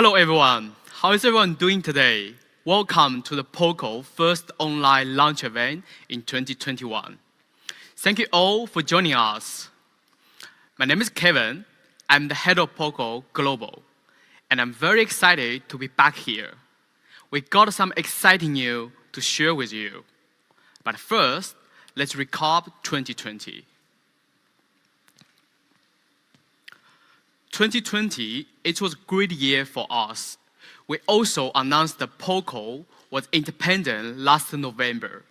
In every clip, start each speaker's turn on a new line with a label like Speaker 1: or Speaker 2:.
Speaker 1: Hello everyone, how is everyone doing today? Welcome to the POCO first online launch event in 2021. Thank you all for joining us. My name is Kevin, I'm the head of POCO Global, and I'm very excited to be back here. We got some exciting news to share with you. But first, let's recap 2020. 2020, it was a great year for us. We also announced that POCO was independent last November.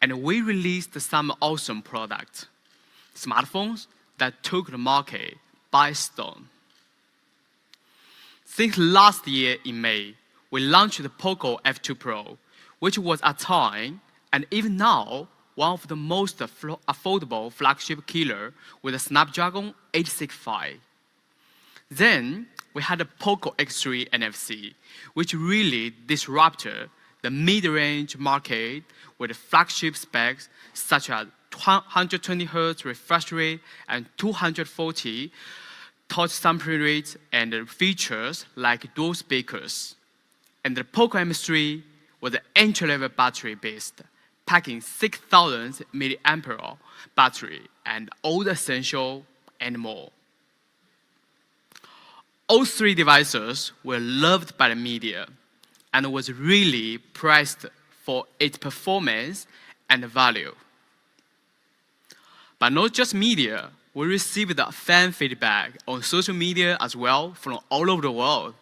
Speaker 1: And we released some awesome products, smartphones that took the market by storm. Since last year in May, we launched the POCO F3 Pro, which was at time, and even now, one of the most affordable flagship killer with a Snapdragon 865. Then, we had the POCO X3 NFC, which really disrupted the mid-range market with flagship specs such as 120Hz refresh rate and 240 touch sampling rates and features like dual speakers. And the POCO M3 was an entry-level battery-based, packing 6,000 mAh battery and all the essential and more. All three devices were loved by the media and was really praised for its performance and value. But not just media, we received fan feedback on social media as well from all over the world,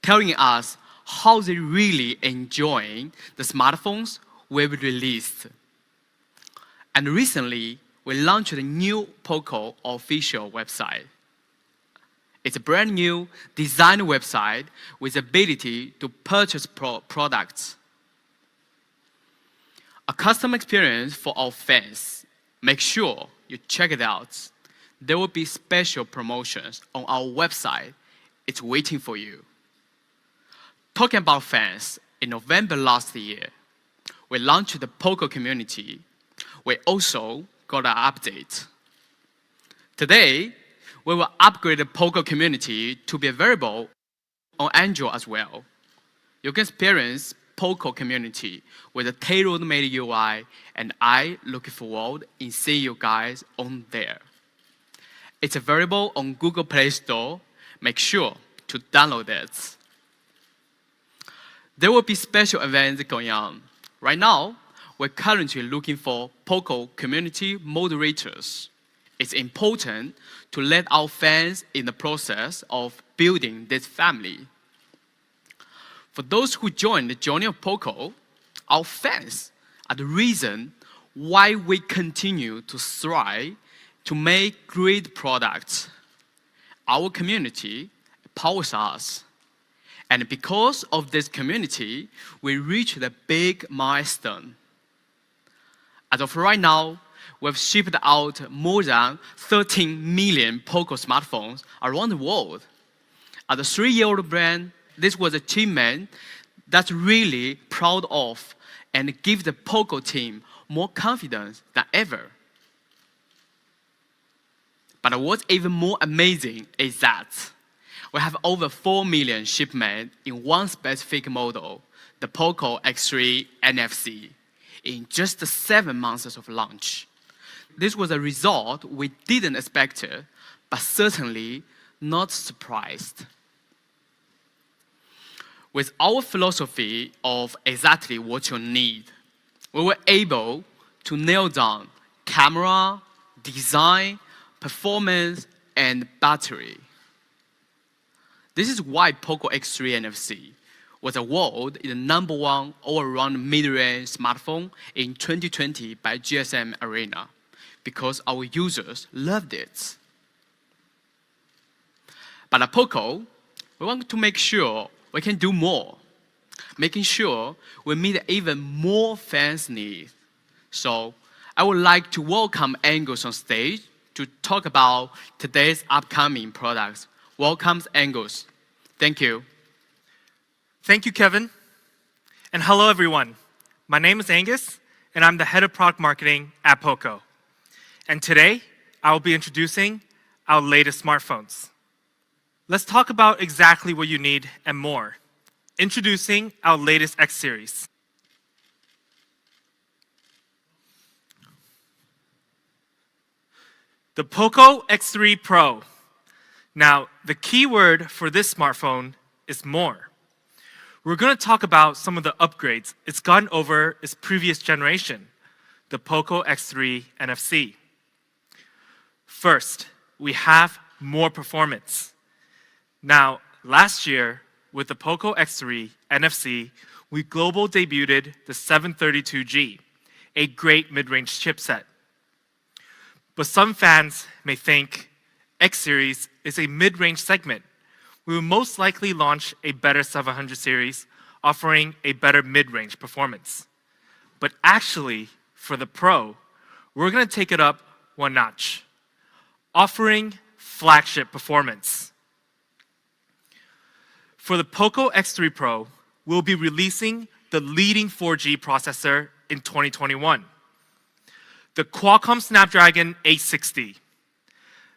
Speaker 1: telling us how they really enjoying the smartphones we've released. And recently, we launched a new POCO official website. It's a brand new design website with the ability to purchase products. A custom experience for our fans. Make sure you check it out. There will be special promotions on our website. It's waiting for you. Talking about fans, in November last year, we launched the POCO community. We also got an update. Today, we will upgrade the POCO community to be available on Android as well. You can experience POCO community with a tailor-made UI, and I look forward in seeing you guys on there. It's available on Google Play Store. Make sure to download it. There will be special events going on. Right now, we're currently looking for POCO community moderators. It's important to let our fans in the process of building this family. For those who join the journey of POCO, our fans are the reason why we continue to strive to make great products. Our community powers us. And because of this community, we reached a big milestone. As of right now, we've shipped out more than 13 million POCO smartphones around the world. As a 3-year-old brand, this was an achievement that's really proud of and gives the POCO team more confidence than ever. But what's even more amazing is that we have over 4 million shipments in one specific model, the POCO X3 NFC, in just 7 months of launch. This was a result we didn't expect, but certainly not surprised. With our philosophy of exactly what you need, we were able to nail down camera, design, performance, and battery. This is why POCO X3 NFC was awarded the #1 all-around mid-range smartphone in 2020 by GSM Arena, because our users loved it. But at POCO, we want to make sure we can do more, making sure we meet even more fans' needs. So I would like to welcome Angus on stage to talk about today's upcoming products. Welcome, Angus. Thank you.
Speaker 2: Thank you, Kevin. And hello, everyone. My name is Angus, and I'm the head of product marketing at POCO. And today, I will be introducing our latest smartphones. Let's talk about exactly what you need and more. Introducing our latest X series. The POCO X3 Pro. Now, the key word for this smartphone is more. We're going to talk about some of the upgrades it's gotten over its previous generation, the POCO X3 NFC. First, we have more performance. Now, last year, with the POCO X3 NFC, we global debuted the 732G, a great mid-range chipset. But some fans may think X series is a mid-range segment. We will most likely launch a better 700 series, offering a better mid-range performance. But actually, for the Pro, we're going to take it up one notch, offering flagship performance. For the POCO X3 Pro, we'll be releasing the leading 4G processor in 2021, the Qualcomm Snapdragon 860.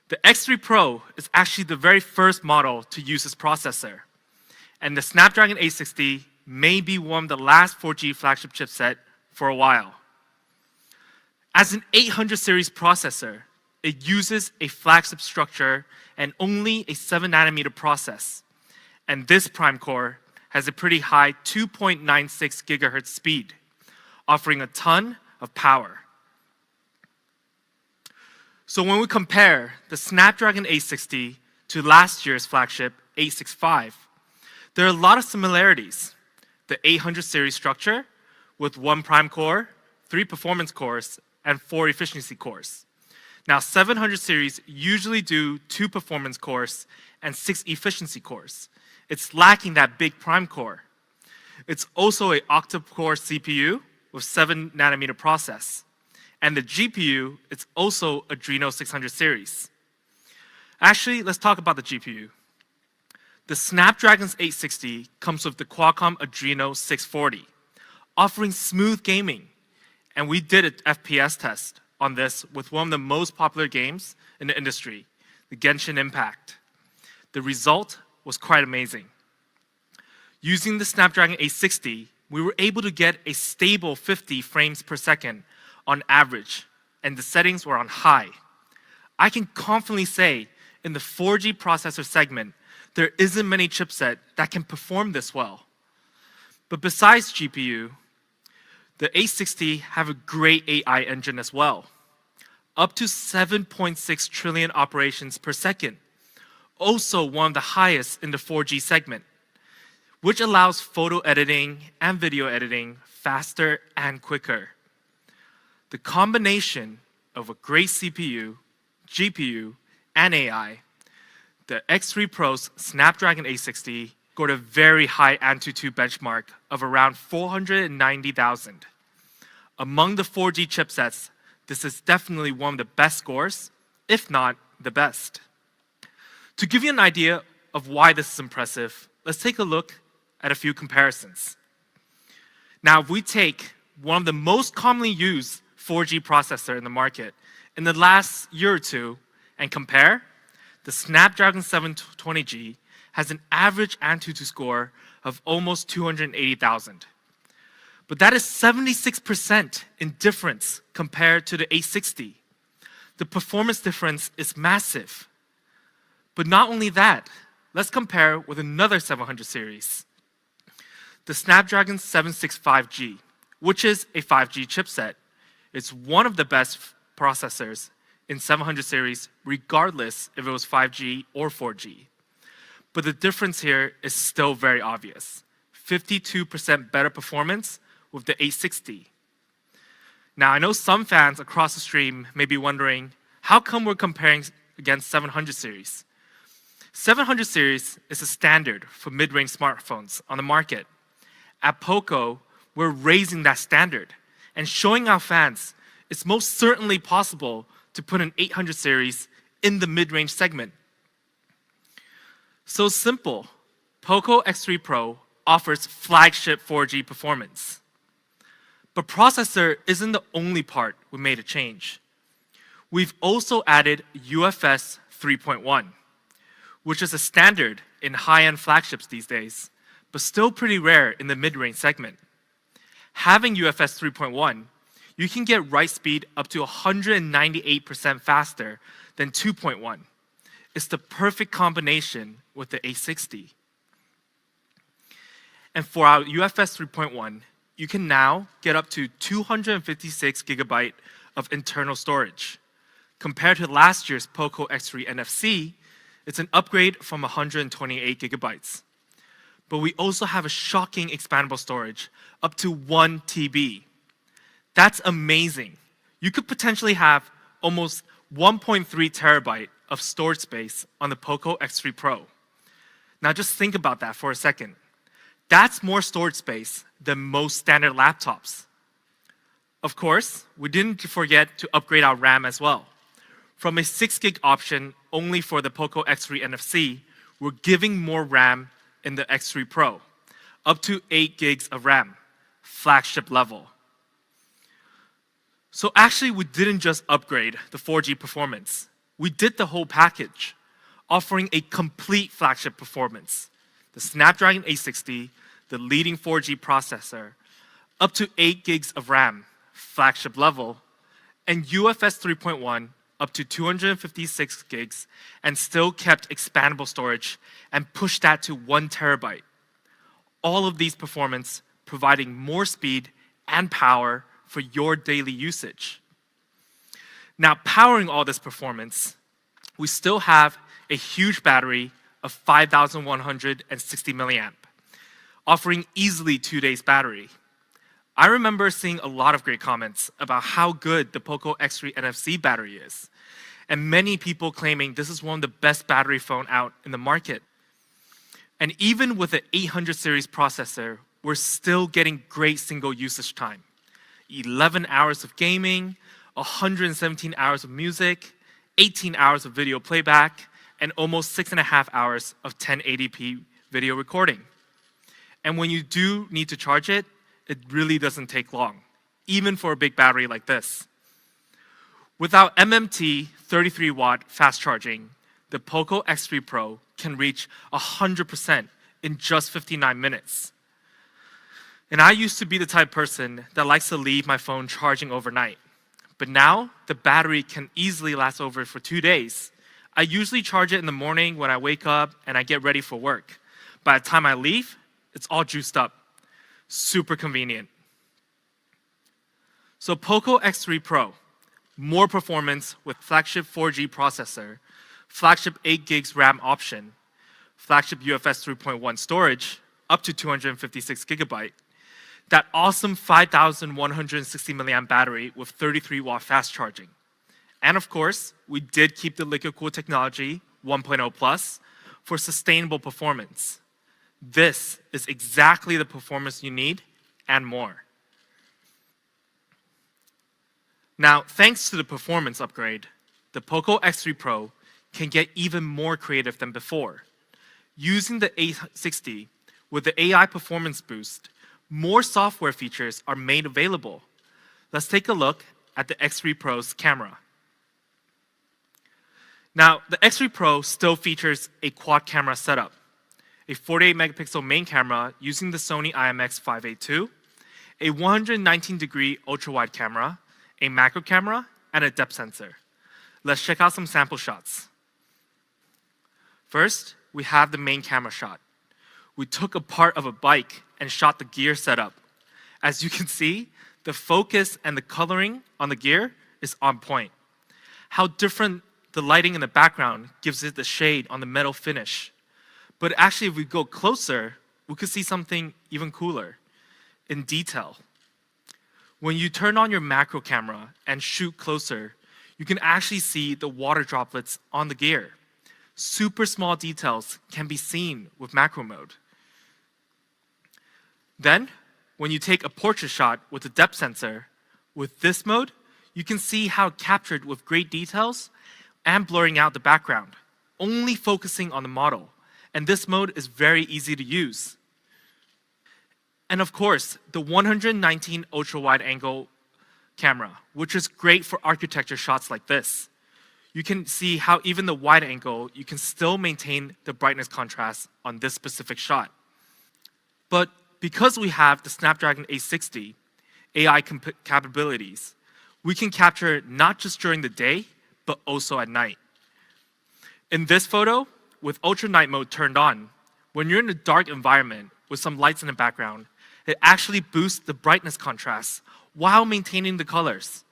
Speaker 2: The X3 Pro is actually the very first model to use this processor, and the Snapdragon 860 may be one of the last 4G flagship chipset for a while. As an 800 series processor, it uses a flagship structure and only a 7nm process, and this prime core has a pretty high 2.96 GHz speed, offering a ton of power. So when we compare the Snapdragon 860 to last year's flagship 865, there are a lot of similarities. The 800 series structure with 1 prime core, 3 performance cores, and 4 efficiency cores. Now 700 series usually do 2 performance cores and 6 efficiency cores. It's lacking that big prime core. It's also an octa-core CPU with 7nm process. And the GPU is also Adreno 600 series. Actually, let's talk about the GPU. The Snapdragon 860 comes with the Qualcomm Adreno 640, offering smooth gaming. And we did an FPS test on this with one of the most popular games in the industry, the Genshin Impact. The result was quite amazing. Using the Snapdragon 860, we were able to get a stable 50 frames per second on average, and the settings were on high. I can confidently say in the 4G processor segment, there isn't many chipset that can perform this well. But besides GPU, the 860 have a great AI engine as well. Up to 7.6 trillion operations per second. Also one of the highest in the 4G segment, which allows photo editing and video editing faster and quicker. The combination of a great CPU, GPU, and AI, the X3 Pro's Snapdragon 860 scored a very high AnTuTu benchmark of around 490,000. Among the 4G chipsets, this is definitely one of the best scores, if not the best. To give you an idea of why this is impressive, let's take a look at a few comparisons. Now, if we take one of the most commonly used 4G processor in the market in the last year or two and compare, the Snapdragon 720G has an average AnTuTu score of almost 280,000. But that is 76% in difference compared to the 860. The performance difference is massive. But not only that, let's compare with another 700 series, the Snapdragon 765G, which is a 5G chipset. It's one of the best processors in 700 series, regardless if it was 5G or 4G. But the difference here is still very obvious. 52% better performance with the 860. Now, I know some fans across the stream may be wondering, how come we're comparing against 700 series? 700 series is a standard for mid-range smartphones on the market. At POCO, we're raising that standard and showing our fans it's most certainly possible to put an 800 series in the mid-range segment. So simple, POCO X3 Pro offers flagship 4G performance. But processor isn't the only part we made a change. We've also added UFS 3.1, which is a standard in high-end flagships these days, but still pretty rare in the mid-range segment. Having UFS 3.1, you can get write speed up to 198% faster than 2.1. It's the perfect combination with the A60. And for our UFS 3.1, you can now get up to 256 gigabyte of internal storage. Compared to last year's POCO X3 NFC, it's an upgrade from 128 gigabytes. But we also have a shocking expandable storage, up to 1 TB. That's amazing. You could potentially have almost 1.3 terabyte of storage space on the POCO X3 Pro. Now just think about that for a second. That's more storage space than most standard laptops. Of course, we didn't forget to upgrade our RAM as well. From a 6 gig option only for the POCO X3 NFC, we're giving more RAM in the X3 Pro, up to 8 gigs of RAM, flagship level. So actually, we didn't just upgrade the 4G performance. We did the whole package, offering a complete flagship performance. The Snapdragon 860, the leading 4G processor, up to 8 gigs of RAM, flagship level, and UFS 3.1 up to 256 gigs, and still kept expandable storage and pushed that to 1 terabyte. All of these performance providing more speed and power for your daily usage. Now, powering all this performance, we still have a huge battery of 5,160 milliamp, offering easily 2 days battery. I remember seeing a lot of great comments about how good the POCO X3 NFC battery is, and many people claiming this is one of the best battery phone out in the market. And even with the 800 series processor, we're still getting great single usage time. 11 hours of gaming, 117 hours of music, 18 hours of video playback, and almost 6.5 hours of 1080p video recording. And when you do need to charge it, it really doesn't take long, even for a big battery like this. Without MMT 33-watt fast charging, the POCO X3 Pro can reach 100% in just 59 minutes. And I used to be the type of person that likes to leave my phone charging overnight. But now, the battery can easily last over for 2 days. I usually charge it in the morning when I wake up and I get ready for work. By the time I leave, it's all juiced up. Super convenient. So POCO X3 Pro, more performance with flagship 4G processor, flagship 8 gigs RAM option, flagship UFS 3.1 storage, up to 256 gigabyte, that awesome 5,160 milliamp battery with 33-watt fast charging. And of course, we did keep the liquid cool technology 1.0 plus for sustainable performance. This is exactly the performance you need and more. Now, thanks to the performance upgrade, the POCO X3 Pro can get even more creative than before. Using the A60 with the AI performance boost, more software features are made available. Let's take a look at the X3 Pro's camera. Now, the X3 Pro still features a quad camera setup, a 48 megapixel main camera using the Sony IMX582, a 119-degree ultra-wide camera, a macro camera, and a depth sensor. Let's check out some sample shots. First, we have the main camera shot. We took a part of a bike and shot the gear setup. As you can see, the focus and the coloring on the gear is on point. How different the lighting in the background gives it the shade on the metal finish. But actually, if we go closer, we could see something even cooler in detail. When you turn on your macro camera and shoot closer, you can actually see the water droplets on the gear. Super small details can be seen with macro mode. Then, when you take a portrait shot with the depth sensor, with this mode, you can see how captured with great details and blurring out the background, only focusing on the model. And this mode is very easy to use. And of course, the 119 ultra-wide angle camera, which is great for architecture shots like this. you can see how even the wide angle, you can still maintain the brightness contrast on this specific shot. But because we have the Snapdragon 860 AI capabilities, we can capture not just during the day, but also at night. In this photo, with ultra night mode turned on, when you're in a dark environment with some lights in the background, it actually boosts the brightness contrast while maintaining the colors.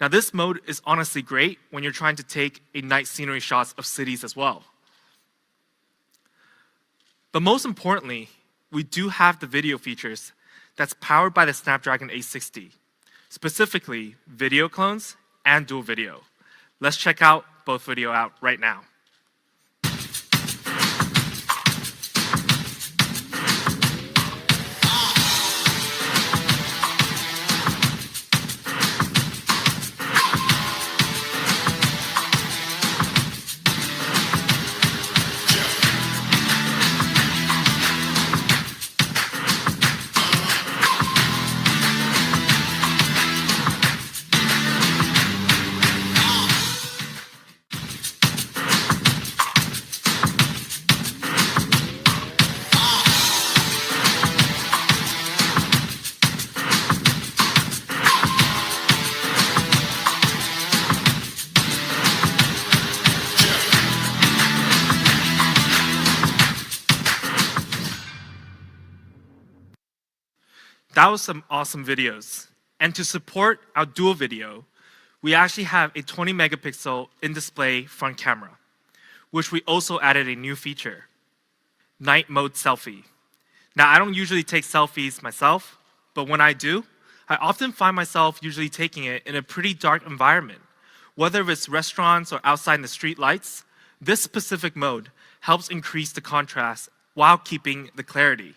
Speaker 2: Now this mode is honestly great when you're trying to take a night scenery shots of cities as well. But most importantly, we do have the video features that's powered by the Snapdragon 860, specifically video clones and dual video. Let's check out both video out right now. That was some awesome videos. And to support our dual video, we actually have a 20 megapixel in-display front camera, which we also added a new feature, night mode selfie. Now, I don't usually take selfies myself, but when I do, I often find myself usually taking it in a pretty dark environment. Whether it's restaurants or outside in the street lights, this specific mode helps increase the contrast while keeping the clarity.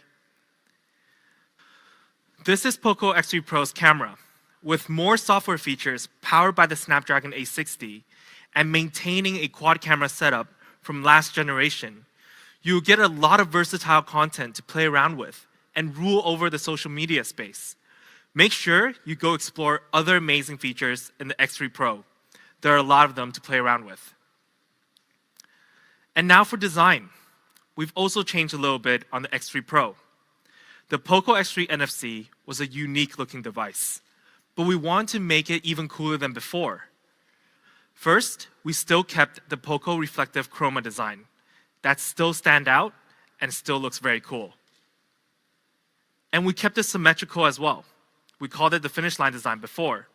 Speaker 2: This is POCO X3 Pro's camera, with more software features powered by the Snapdragon 860 and maintaining a quad camera setup from last generation. You'll get a lot of versatile content to play around with and rule over the social media space. Make sure you go explore other amazing features in the X3 Pro. There are a lot of them to play around with. And now for design. We've also changed a little bit on the X3 Pro. The POCO X3 NFC was a unique looking device, but we wanted to make it even cooler than before. First, we still kept the POCO reflective chroma design. That still stands out and still looks very cool. And we kept it symmetrical as well. We called it the finish line design before,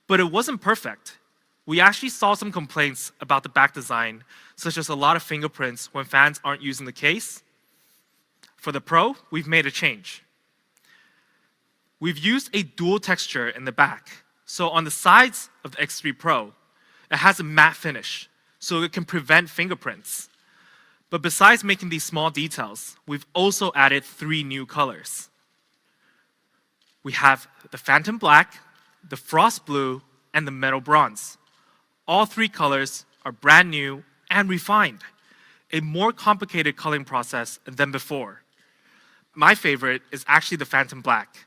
Speaker 2: but it wasn't perfect. We actually saw some complaints about the back design, such as a lot of fingerprints when fans aren't using the case. For the Pro, we've made a change. We've used a dual texture in the back. So on the sides of the X3 Pro, it has a matte finish, so it can prevent fingerprints. But besides making these small details, we've also added 3 new colors. We have the Phantom Black, the Frost Blue, and the Metal Bronze. All 3 colors are brand new and refined, a more complicated coloring process than before. My favorite is actually the Phantom Black.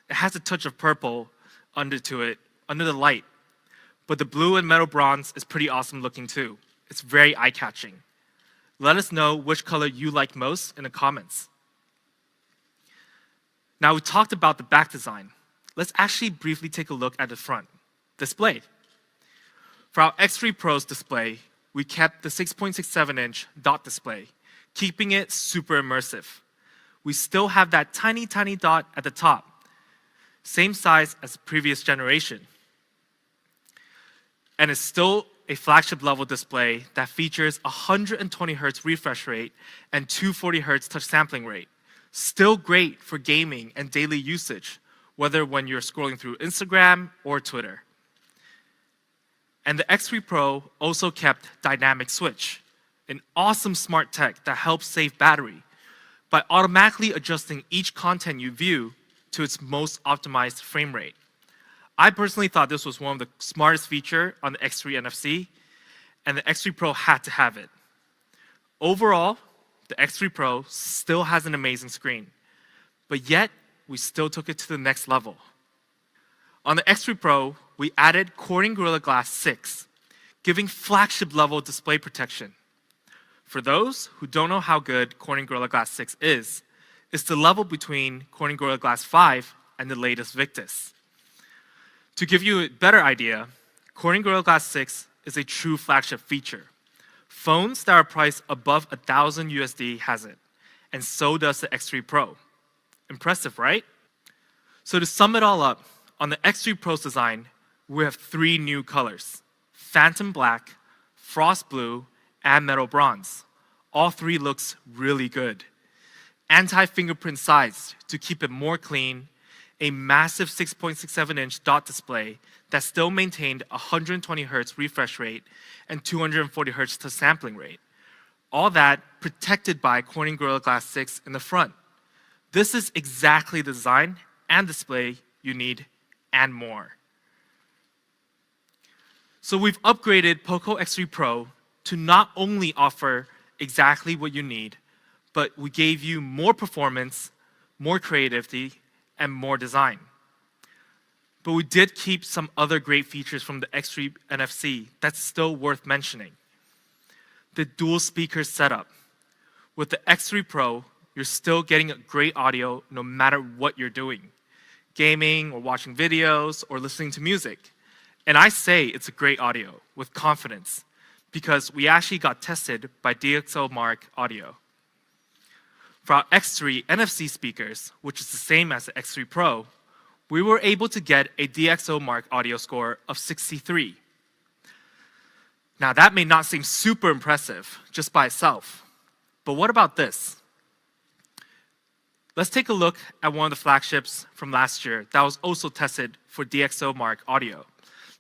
Speaker 2: It has a touch of purple under the light. But the blue and metal bronze is pretty awesome looking too. It's very eye-catching. Let us know which color you like most in the comments. Now we talked about the back design. Let's actually briefly take a look at the front display. For our X3 Pro's display, we kept the 6.67-inch dot display, keeping it super immersive. We still have that tiny, tiny dot at the top, same size as the previous generation. And it's still a flagship level display that features 120 Hz refresh rate and 240 Hz touch sampling rate. Still great for gaming and daily usage, whether when you're scrolling through Instagram or Twitter. And the X3 Pro also kept Dynamic Switch, an awesome smart tech that helps save battery by automatically adjusting each content you view to its most optimized frame rate. I personally thought this was one of the smartest features on the X3 NFC, and the X3 Pro had to have it. Overall, the X3 Pro still has an amazing screen, but yet we still took it to the next level. On the X3 Pro, we added Corning Gorilla Glass 6, giving flagship-level display protection. For those who don't know how good Corning Gorilla Glass 6 is, it's the level between Corning Gorilla Glass 5 and the latest Victus. To give you a better idea, Corning Gorilla Glass 6 is a true flagship feature. Phones that are priced above $1,000 USD has it, and so does the X3 Pro. Impressive, right? So to sum it all up, on the X3 Pro's design, we have 3 new colors: Phantom Black, Frost Blue, and Metal Bronze. All 3 looks really good. Anti-fingerprint size to keep it more clean, a massive 6.67-inch dot display that still maintained 120 Hz refresh rate and 240 Hz touch sampling rate. All that protected by Corning Gorilla Glass 6 in the front. This is exactly the design and display you need and more. So we've upgraded POCO X3 Pro to not only offer exactly what you need, but we gave you more performance, more creativity, and more design. But we did keep some other great features from the X3 NFC that's still worth mentioning. The dual speaker setup. With the X3 Pro, you're still getting great audio no matter what you're doing. Gaming or watching videos or listening to music. And I say it's a great audio with confidence because we actually got tested by DxOMark Audio. For our X3 NFC speakers, which is the same as the X3 Pro, we were able to get a DxOMark audio score of 63. Now that may not seem super impressive just by itself, but what about this? Let's take a look at one of the flagships from last year that was also tested for DxOMark audio.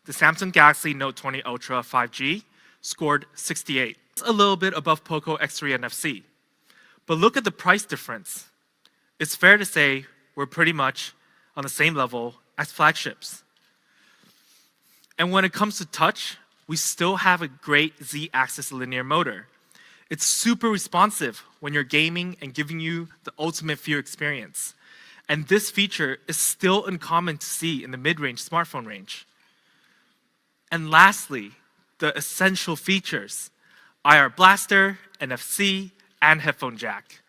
Speaker 2: The Samsung Galaxy Note 20 Ultra 5G scored 68. It's a little bit above POCO X3 NFC. But look at the price difference. It's fair to say we're pretty much on the same level as flagships. And when it comes to touch, we still have a great Z-axis linear motor. It's super responsive when you're gaming and giving you the ultimate view experience. And this feature is still uncommon to see in the mid-range smartphone range. And lastly, the essential features: IR blaster, NFC, and headphone jack.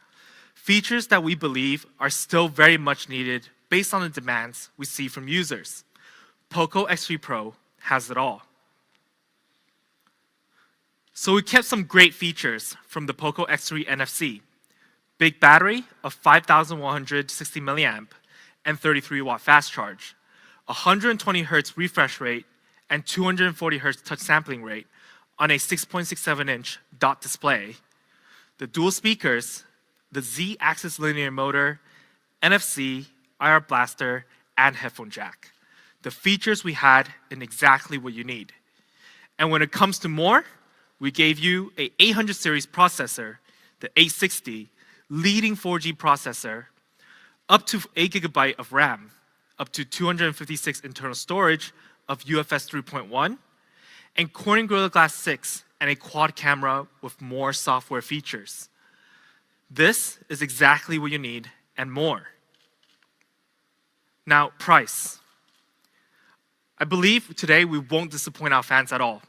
Speaker 2: Features that we believe are still very much needed based on the demands we see from users. POCO X3 Pro has it all. So we kept some great features from the POCO X3 NFC. Big battery of 5,160 milliamp and 33 watt fast charge, 120 Hz refresh rate and 240 Hz touch sampling rate on a 6.67-inch dot display. The dual speakers, the Z-axis linear motor, NFC, IR blaster, and headphone jack. The features we had in exactly what you need. And when it comes to more, we gave you a 800 series processor, the A60, leading 4G processor, up to 8 GB of RAM, up to 256 internal storage of UFS 3.1, and Corning Gorilla Glass 6 and a quad camera with more software features. This is exactly what you need and more. Now, price. I believe today we won't disappoint our fans at all.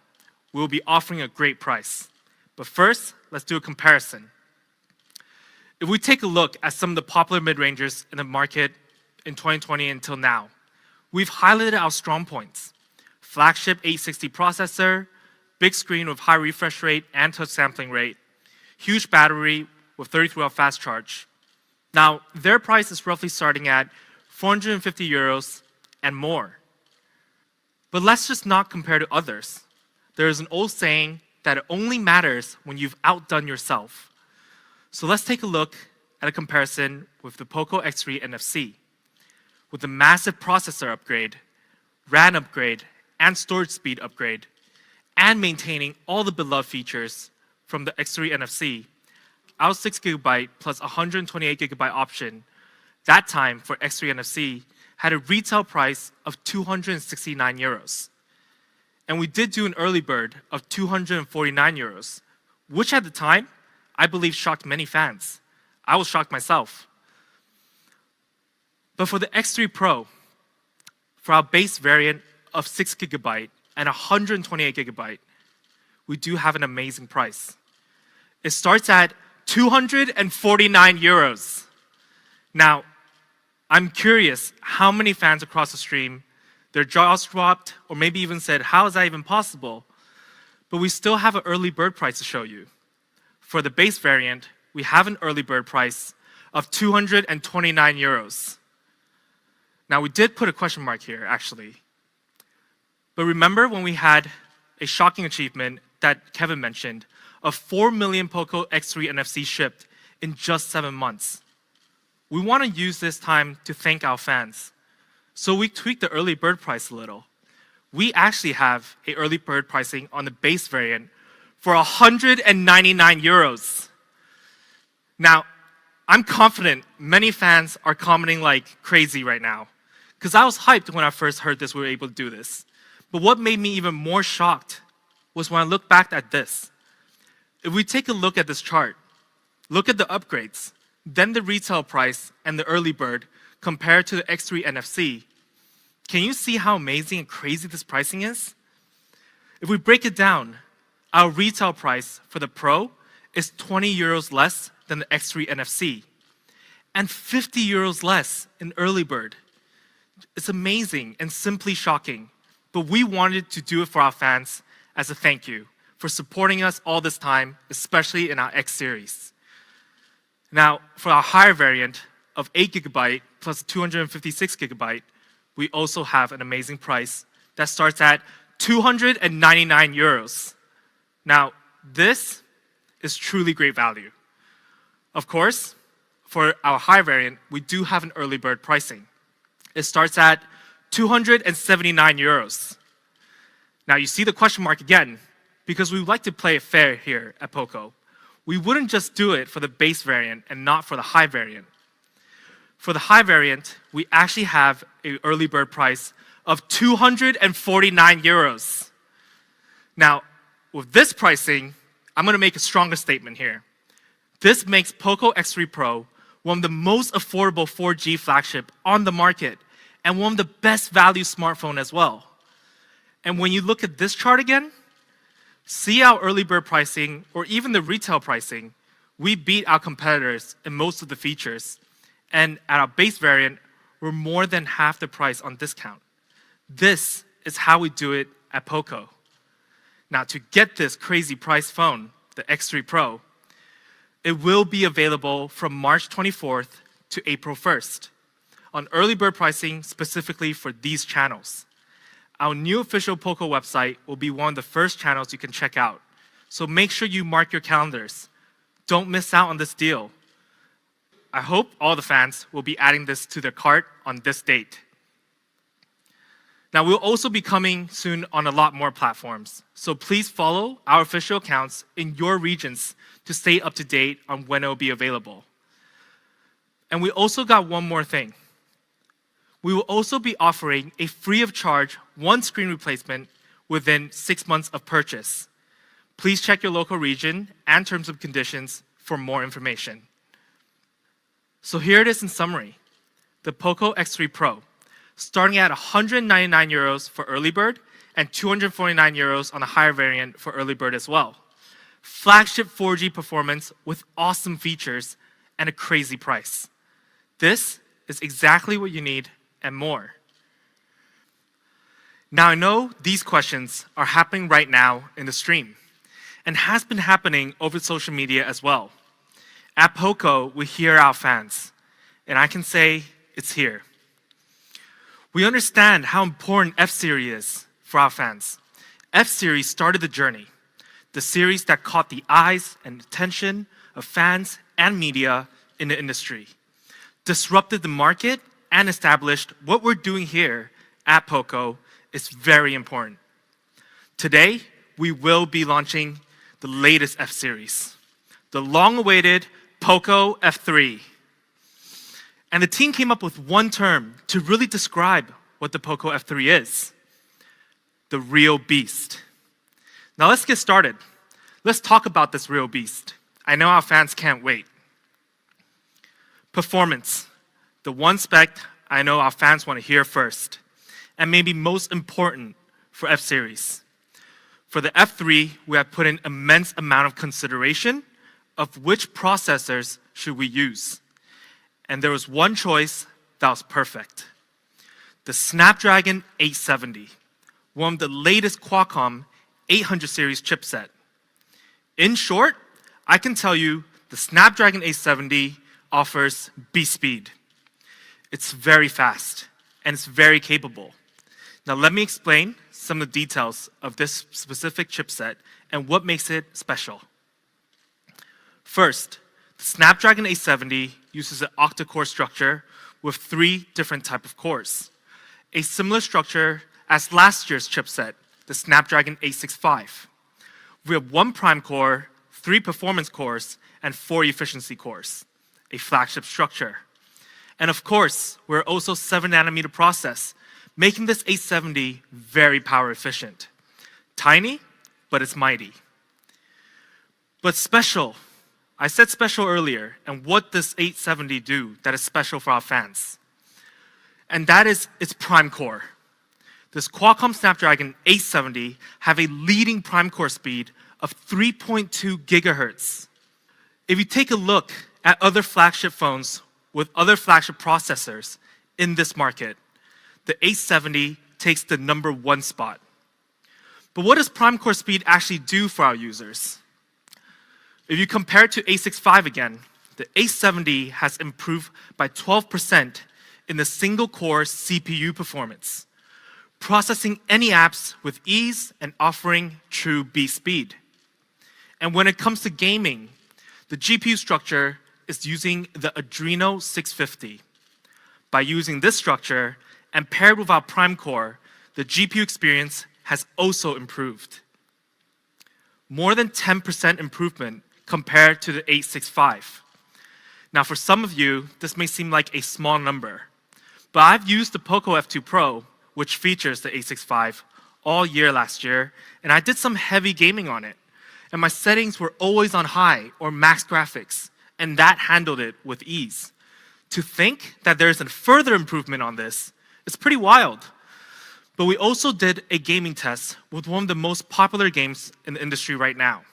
Speaker 2: We will be offering a great price. But first, let's do a comparison. If we take a look at some of the popular mid-rangers in the market in 2020 until now, we've highlighted our strong points. Flagship 860 processor, big screen with high refresh rate and touch sampling rate, huge battery with 33 watt fast charge. Now, their price is roughly starting at 450 euros and more. But let's just not compare to others. There is an old saying that it only matters when you've outdone yourself. So let's take a look at a comparison with the POCO X3 NFC. With a massive processor upgrade, RAM upgrade, and storage speed upgrade, and maintaining all the beloved features from the X3 NFC, our 6 GB plus 128 GB option, that time for X3 NFC, had a retail price of 269 euros. And we did do an early bird of 249 euros, which at the time, I believe shocked many fans. I was shocked myself. But for the X3 Pro, for our base variant of 6 GB and 128 GB, we do have an amazing price. It starts at 249 euros. Now, I'm curious how many fans across the stream, their jaws dropped, or maybe even said, how is that even possible? But we still have an early bird price to show you. For the base variant, we have an early bird price of 229 euros. Now, we did put a question mark here, actually. But remember when we had a shocking achievement that Kevin mentioned of 4 million POCO X3 NFC shipped in just 7 months? We want to use this time to thank our fans. So we tweaked the early bird price a little. We actually have an early bird pricing on the base variant for 199 euros. Now, I'm confident many fans are commenting like crazy right now, because I was hyped when I first heard this, we were able to do this. But what made me even more shocked was when I looked back at this. If we take a look at this chart, look at the upgrades, then the retail price and the early bird compared to the X3 NFC, can you see how amazing and crazy this pricing is? If we break it down, our retail price for the Pro is 20 euros less than the X3 NFC, and 50 euros less in early bird. It's amazing and simply shocking, but we wanted to do it for our fans as a thank you for supporting us all this time, especially in our X series. Now, for our higher variant of 8GB plus 256 GB, we also have an amazing price that starts at 299 euros. Now, this is truly great value. Of course, for our high variant, we do have an early bird pricing. It starts at 279 euros. Now, you see the question mark again, because we would like to play it fair here at POCO. We wouldn't just do it for the base variant and not for the high variant. For the high variant, we actually have an early bird price of 249 euros. Now, with this pricing, I'm going to make a stronger statement here. This makes POCO X3 Pro one of the most affordable 4G flagship on the market and one of the best value smartphone as well. And when you look at this chart again, see our early bird pricing or even the retail pricing, we beat our competitors in most of the features. And at our base variant, we're more than half the price on discount. This is how we do it at POCO. Now, to get this crazy price phone, the X3 Pro, it will be available from March 24th to April 1st on early bird pricing specifically for these channels. Our new official POCO website will be one of the first channels you can check out. So make sure you mark your calendars. Don't miss out on this deal. I hope all the fans will be adding this to their cart on this date. Now, we'll also be coming soon on a lot more platforms. So please follow our official accounts in your regions to stay up to date on when it will be available. And we also got one more thing. We will also be offering a free of charge one screen replacement within 6 months of purchase. Please check your local region and terms and conditions for more information. So here it is in summary. The POCO X3 Pro, starting at 199 euros for early bird and 249 euros on a higher variant for early bird as well. Flagship 4G performance with awesome features and a crazy price. This is exactly what you need and more. Now, I know these questions are happening right now in the stream and has been happening over social media as well. At POCO, we hear our fans, and I can say it's here. We understand how important F-Series is for our fans. F-Series started the journey, the series that caught the eyes and attention of fans and media in the industry, disrupted the market, and established what we're doing here at POCO is very important. Today, we will be launching the latest F-Series, the long-awaited POCO F3. And the team came up with one term to really describe what the POCO F3 is: the real beast. Now let's get started. Let's talk about this real beast. I know our fans can't wait. Performance, the one spec I know our fans want to hear first, and maybe most important for F-Series. For the F3, we have put in immense amount of consideration of which processors should we use. And there was one choice that was perfect. The Snapdragon 870, one of the latest Qualcomm 800 series chipset. In short, I can tell you the Snapdragon 870 offers beast speed. It's very fast, and it's very capable. Now let me explain some of the details of this specific chipset and what makes it special. First, the Snapdragon 870 uses an octa-core structure with 3 different types of cores. A similar structure as last year's chipset, the Snapdragon 865. We have 1 prime core, 3 performance cores, and 4 efficiency cores, a flagship structure. And of course, we're also 7nm process, making this 870 very power efficient. Tiny, but it's mighty. But special. I said special earlier, and what does 870 do that is special for our fans? And that is its prime core. This Qualcomm Snapdragon 870 have a leading prime core speed of 3.2 gigahertz. If you take a look at other flagship phones with other flagship processors in this market, the 870 takes the #1 spot. But what does prime core speed actually do for our users? If you compare it to 865 again, the 870 has improved by 12% in the single core CPU performance, processing any apps with ease and offering true beast speed. And when it comes to gaming, the GPU structure is using the Adreno 650. By using this structure and paired with our prime core, the GPU experience has also improved. More than 10% improvement compared to the 865. Now for some of you, this may seem like a small number, but I've used the POCO F3 Pro, which features the 865, all year last year, and I did some heavy gaming on it. And my settings were always on high or max graphics, and that handled it with ease. To think that there's a further improvement on this is pretty wild. But we also did a gaming test with one of the most popular games in the industry right now,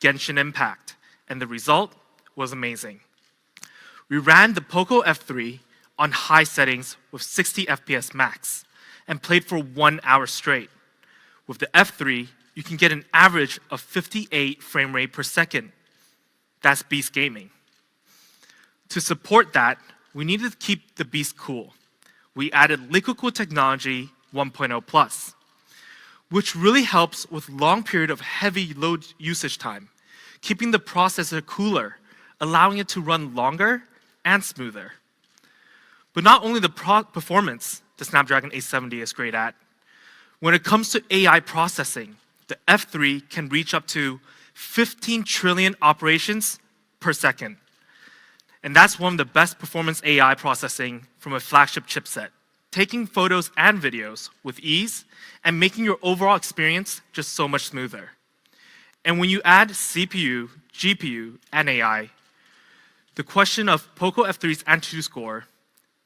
Speaker 2: Genshin Impact, and the result was amazing. We ran the POCO F3 on high settings with 60 FPS max and played for 1 hour straight. With the F3, you can get an average of 58 frame rate per second. That's beast gaming. To support that, we needed to keep the beast cool. We added liquid cool technology 1.0 plus, which really helps with long period of heavy load usage time, keeping the processor cooler, allowing it to run longer and smoother. But not only the performance the Snapdragon 870 is great at, when it comes to AI processing, the F3 can reach up to 15 trillion operations per second. And that's one of the best performance AI processing from a flagship chipset, taking photos and videos with ease and making your overall experience just so much smoother. And when you add CPU, GPU, and AI, the question of POCO F3's Antutu score,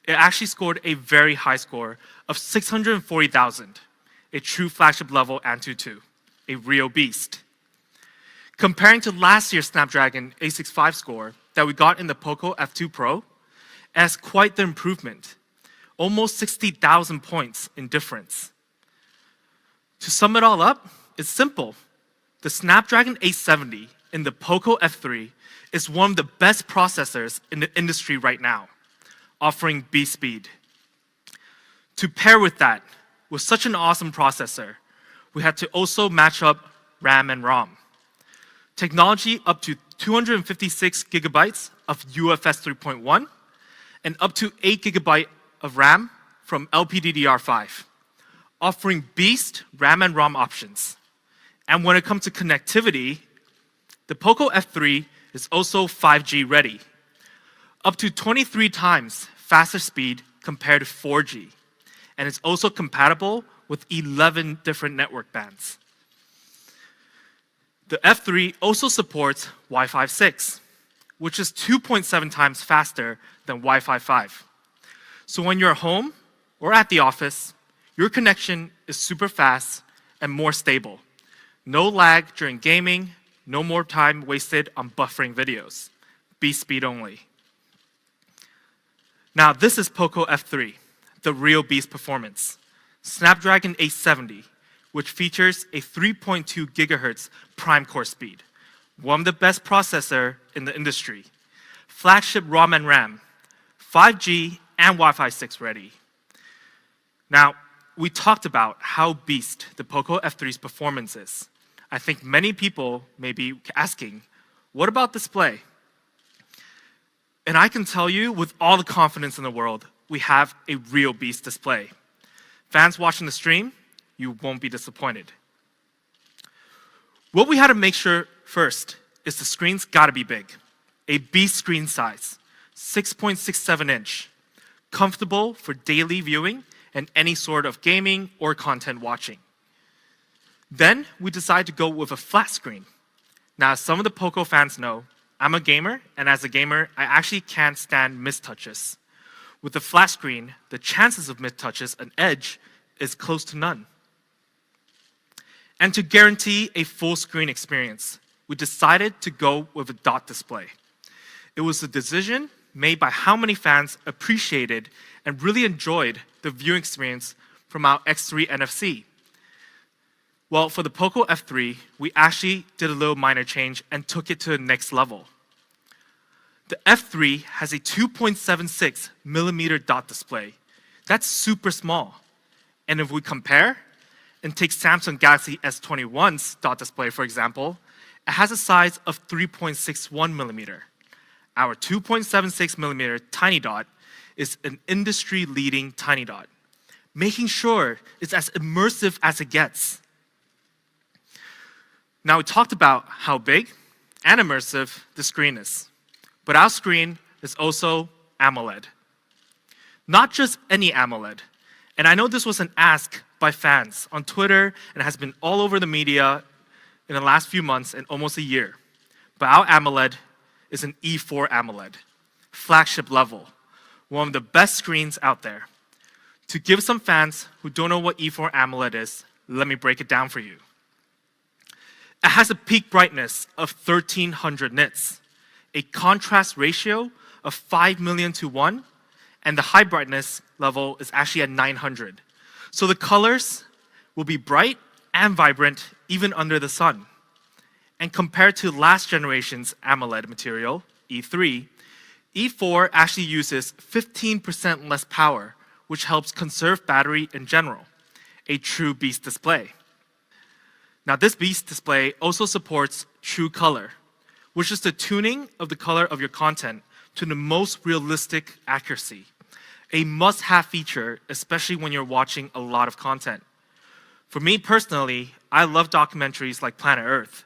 Speaker 2: it actually scored a very high score of 640,000, a true flagship level Antutu, a real beast. Comparing to last year's Snapdragon 865 score that we got in the POCO F3 Pro, it has quite the improvement, almost 60,000 points in difference. To sum it all up, it's simple. The Snapdragon 870 in the POCO F3 is one of the best processors in the industry right now, offering beast speed. To pair with that, with such an awesome processor, we had to also match up RAM and ROM. Technology up to 256 gigabytes of UFS 3.1 and up to 8 gigabyte of RAM from LPDDR5, offering beast RAM and ROM options. And when it comes to connectivity, the POCO F3 is also 5G ready, up to 23 times faster speed compared to 4G. And it's also compatible with 11 different network bands. The F3 also supports Wi-Fi 6, which is 2.7 times faster than Wi-Fi 5. So when you're home or at the office, your connection is super fast and more stable. No lag during gaming, no more time wasted on buffering videos. Beast speed only. Now this is POCO F3, the real beast performance. Snapdragon 870, which features a 3.2 gigahertz prime core speed. One of the best processor in the industry. Flagship ROM and RAM, 5G and Wi-Fi 6 ready. Now, we talked about how beast the POCO F3's performance is. I think many people may be asking, what about display? And I can tell you with all the confidence in the world, we have a real beast display. Fans watching the stream, you won't be disappointed. What we had to make sure first is the screen's gotta be big. A beast screen size, 6.67 inch, comfortable for daily viewing and any sort of gaming or content watching. Then we decided to go with a flat screen. Now, as some of the POCO fans know, I'm a gamer, and as a gamer, I actually can't stand mistouches. With the flat screen, the chances of mistouches and edge is close to none. And to guarantee a full screen experience, we decided to go with a dot display. It was a decision made by how many fans appreciated and really enjoyed the viewing experience from our X3 NFC. Well, for the POCO F3, we actually did a little minor change and took it to the next level. The F3 has a 2.76 millimeter dot display. That's super small. And if we compare and take Samsung Galaxy S21's dot display, for example, it has a size of 3.61 millimeter. Our 2.76 millimeter tiny dot is an industry-leading tiny dot, making sure it's as immersive as it gets. Now, we talked about how big and immersive the screen is, but our screen is also Amoled. Not just any Amoled. And I know this was an ask by fans on Twitter and has been all over the media in the last few months and almost a year. But our AMOLED is an E4 AMOLED, flagship level, one of the best screens out there. To give some fans who don't know what E4 AMOLED is, let me break it down for you. It has a peak brightness of 1300 nits, a contrast ratio of 5 million to 1, and the high brightness level is actually at 900. So the colors will be bright and vibrant even under the sun. And compared to last generation's AMOLED material, E3, E4 actually uses 15% less power, which helps conserve battery in general. A true beast display. Now, this beast display also supports true color, which is the tuning of the color of your content to the most realistic accuracy. A must-have feature, especially when you're watching a lot of content. For me personally, I love documentaries like Planet Earth,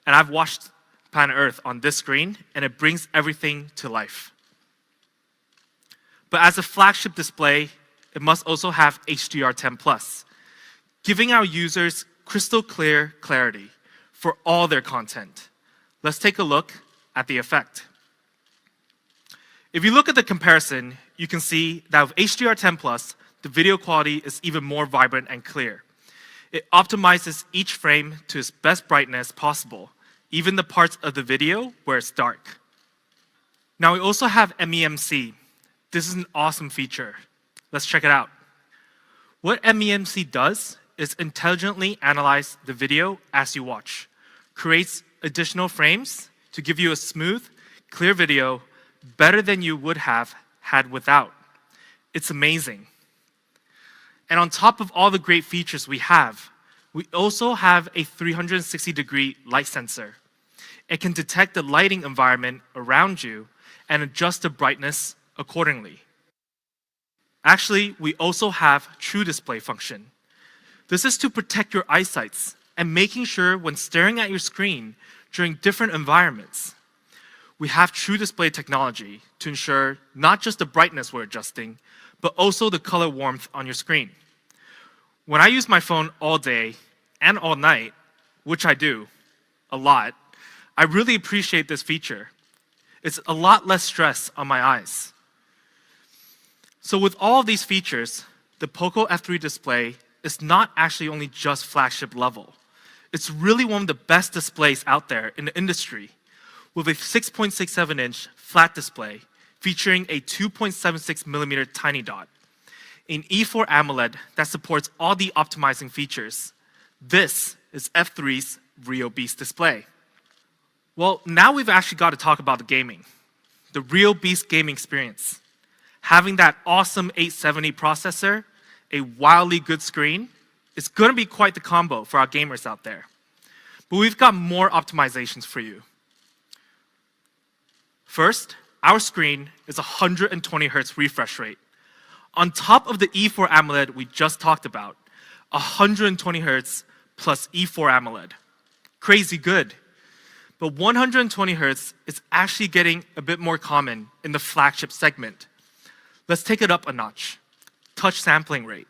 Speaker 2: and I've watched Planet Earth on this screen, and it brings everything to life. But as a flagship display, it must also have HDR10+, giving our users crystal clear clarity for all their content. Let's take a look at the effect. If you look at the comparison, you can see that with HDR10+, the video quality is even more vibrant and clear. It optimizes each frame to its best brightness possible, even the parts of the video where it's dark. Now, we also have MEMC. This is an awesome feature. Let's check it out. What MEMC does is intelligently analyze the video as you watch, creates additional frames to give you a smooth, clear video better than you would have had without. It's amazing. And on top of all the great features we also have a 360-degree light sensor. It can detect the lighting environment around you and adjust the brightness accordingly. Actually, we also have True Display function. This is to protect your eyesight and making sure when staring at your screen during different environments. We have True Display technology to ensure not just the brightness we're adjusting, but also the color warmth on your screen. When I use my phone all day and all night, which I do a lot, I really appreciate this feature. It's a lot less stress on my eyes. So with all of these features, the POCO F3 display is not actually only just flagship level. It's really one of the best displays out there in the industry, with a 6.67-inch flat display featuring a 2.76mm tiny dot, an E4 AMOLED that supports all the optimizing features. This is F3's real beast display. Well, now we've actually got to talk about the gaming, the real beast gaming experience. Having that awesome 870 processor, a wildly good screen, it's going to be quite the combo for our gamers out there. But we've got more optimizations for you. First, our screen is 120 Hz refresh rate. On top of the E4 AMOLED we just talked about, 120 Hz plus E4 AMOLED. Crazy good. But 120 Hz is actually getting a bit more common in the flagship segment. Let's take it up a notch. Touch sampling rate.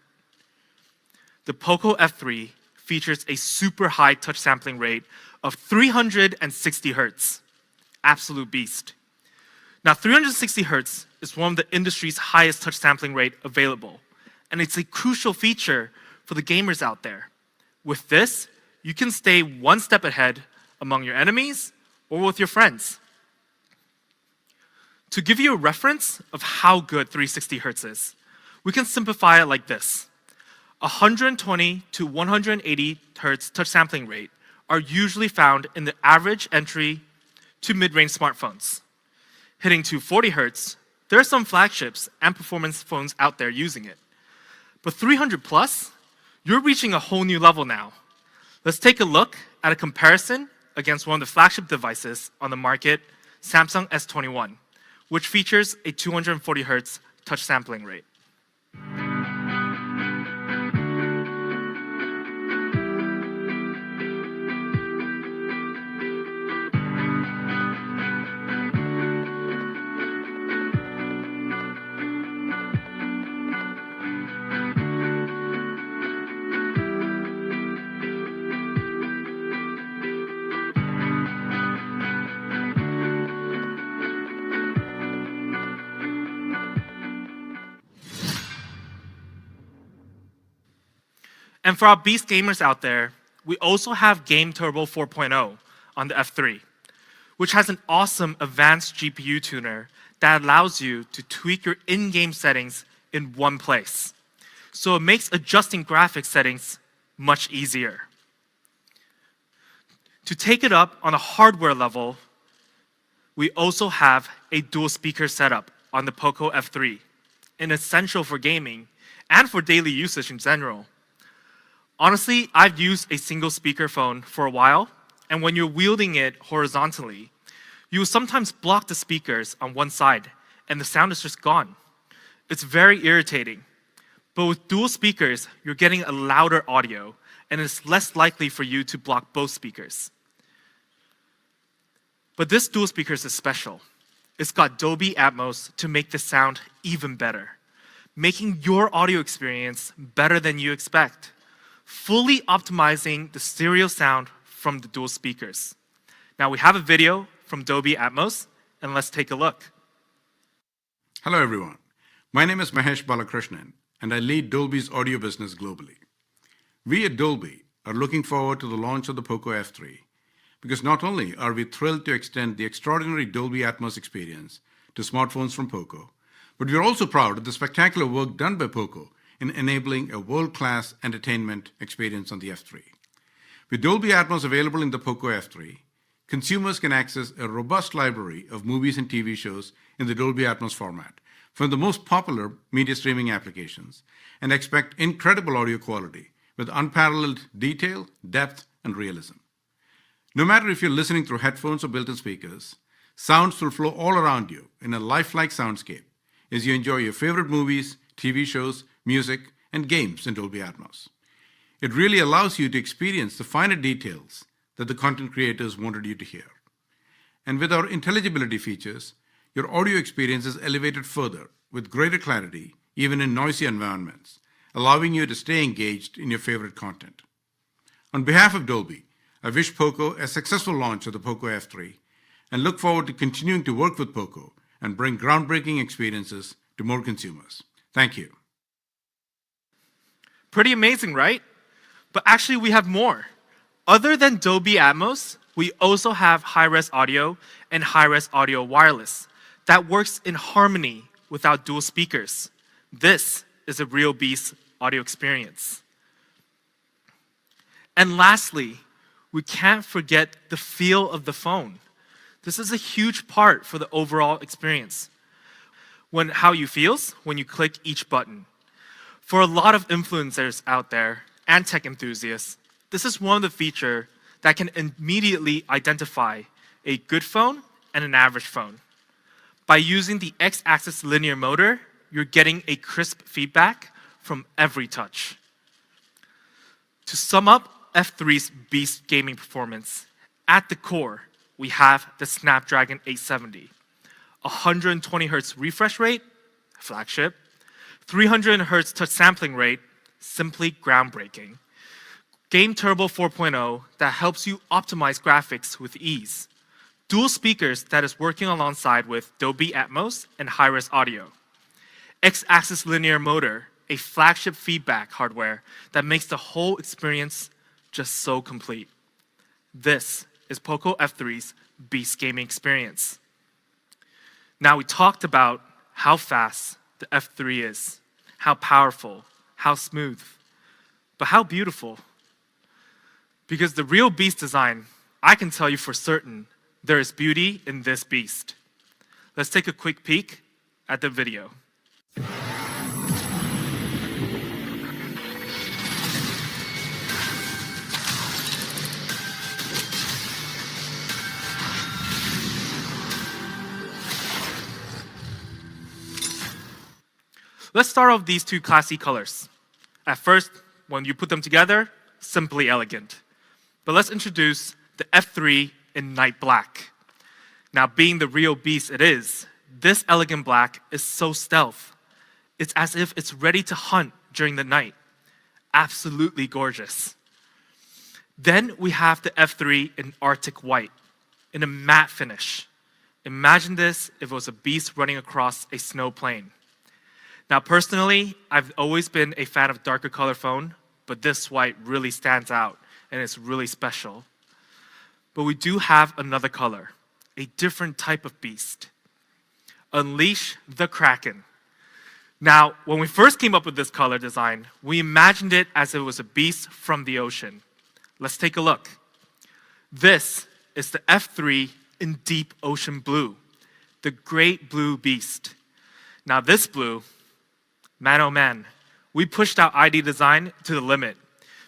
Speaker 2: The POCO F3 features a super high touch sampling rate of 360 Hz. Absolute beast. Now, 360 Hz is one of the industry's highest touch sampling rate available, and it's a crucial feature for the gamers out there. With this, you can stay one step ahead among your enemies or with your friends. To give you a reference of how good 360 Hz is, we can simplify it like this. 120 to 180 Hz touch sampling rate are usually found in the average entry to mid-range smartphones. Hitting 240 Hz, there are some flagships and performance phones out there using it. But 300 plus, you're reaching a whole new level now. Let's take a look at a comparison against one of the flagship devices on the market, Samsung S21, which features a 240 Hz touch sampling rate. And for our beast gamers out there, we also have Game Turbo 4.0 on the F3, which has an awesome advanced GPU tuner that allows you to tweak your in-game settings in one place. So it makes adjusting graphics settings much easier. To take it up on a hardware level, we also have a dual speaker setup on the POCO F3, an essential for gaming and for daily usage in general. Honestly, I've used a single speaker phone for a while, and when you're wielding it horizontally, you will sometimes block the speakers on one side, and the sound is just gone. It's very irritating. But with dual speakers, you're getting a louder audio, and it's less likely for you to block both speakers. But this dual speakers is special. It's got Adobe Atmos to make the sound even better, making your audio experience better than you expect, fully optimizing the stereo sound from the dual speakers. Now we have a video from Adobe Atmos, and let's take a look.
Speaker 3: Hello everyone. My name is Mahesh Balakrishnan, and I lead Dolby's audio business globally. We at Dolby are looking forward to the launch of the POCO F3, because not only are we thrilled to extend the extraordinary Dolby Atmos experience to smartphones from POCO, but we are also proud of the spectacular work done by POCO in enabling a world-class entertainment experience on the F3. With Dolby Atmos available in the POCO F3, consumers can access a robust library of movies and TV shows in the Dolby Atmos format from the most popular media streaming applications and expect incredible audio quality with unparalleled detail, depth, and realism. No matter if you're listening through headphones or built-in speakers, sounds will flow all around you in a lifelike soundscape as you enjoy your favorite movies, TV shows, music, and games in Dolby Atmos. It really allows you to experience the finer details that the content creators wanted you to hear. And with our intelligibility features, your audio experience is elevated further with greater clarity, even in noisy environments, allowing you to stay engaged in your favorite content. On behalf of Dolby, I wish POCO a successful launch of the POCO F3 and look forward to continuing to work with POCO and bring groundbreaking experiences to more consumers. Thank you.
Speaker 2: Pretty amazing, right? But actually we have more. Other than Dolby Atmos, we also have high-res audio and high-res audio wireless that works in harmony without dual speakers. This is a real beast audio experience. And lastly, we can't forget the feel of the phone. This is a huge part for the overall experience. How you feels when you click each button. For a lot of influencers out there and tech enthusiasts, this is one of the features that can immediately identify a good phone and an average phone. By using the X-axis linear motor, you're getting a crisp feedback from every touch. To sum up F3's beast gaming performance, at the core, we have the Snapdragon 870, 120Hz refresh rate, flagship, 300Hz touch sampling rate, simply groundbreaking. Game Turbo 4.0 that helps you optimize graphics with ease. Dual speakers that is working alongside with Dolby Atmos and high-res audio. X-axis linear motor, a flagship feedback hardware that makes the whole experience just so complete. This is POCO F3's beast gaming experience. Now we talked about how fast the F3 is, how powerful, how smooth, but how beautiful. Because the real beast design, I can tell you for certain, there is beauty in this beast. Let's take a quick peek at the video. Let's start off these two classy colors. At first, when you put them together, simply elegant. But let's introduce the F3 in night black. Now, being the real beast it is, this elegant black is so stealth. It's as if it's ready to hunt during the night. Absolutely gorgeous. Then we have the F3 in Arctic white, in a matte finish. Imagine this if it was a beast running across a snow plain. Now, personally, I've always been a fan of darker color phone, but this white really stands out, and it's really special. But we do have another color, a different type of beast. Unleash the Kraken. Now, when we first came up with this color design, we imagined it as if it was a beast from the ocean. Let's take a look. This is the F3 in deep ocean blue, the great blue beast. Now this blue, man oh man, we pushed our ID design to the limit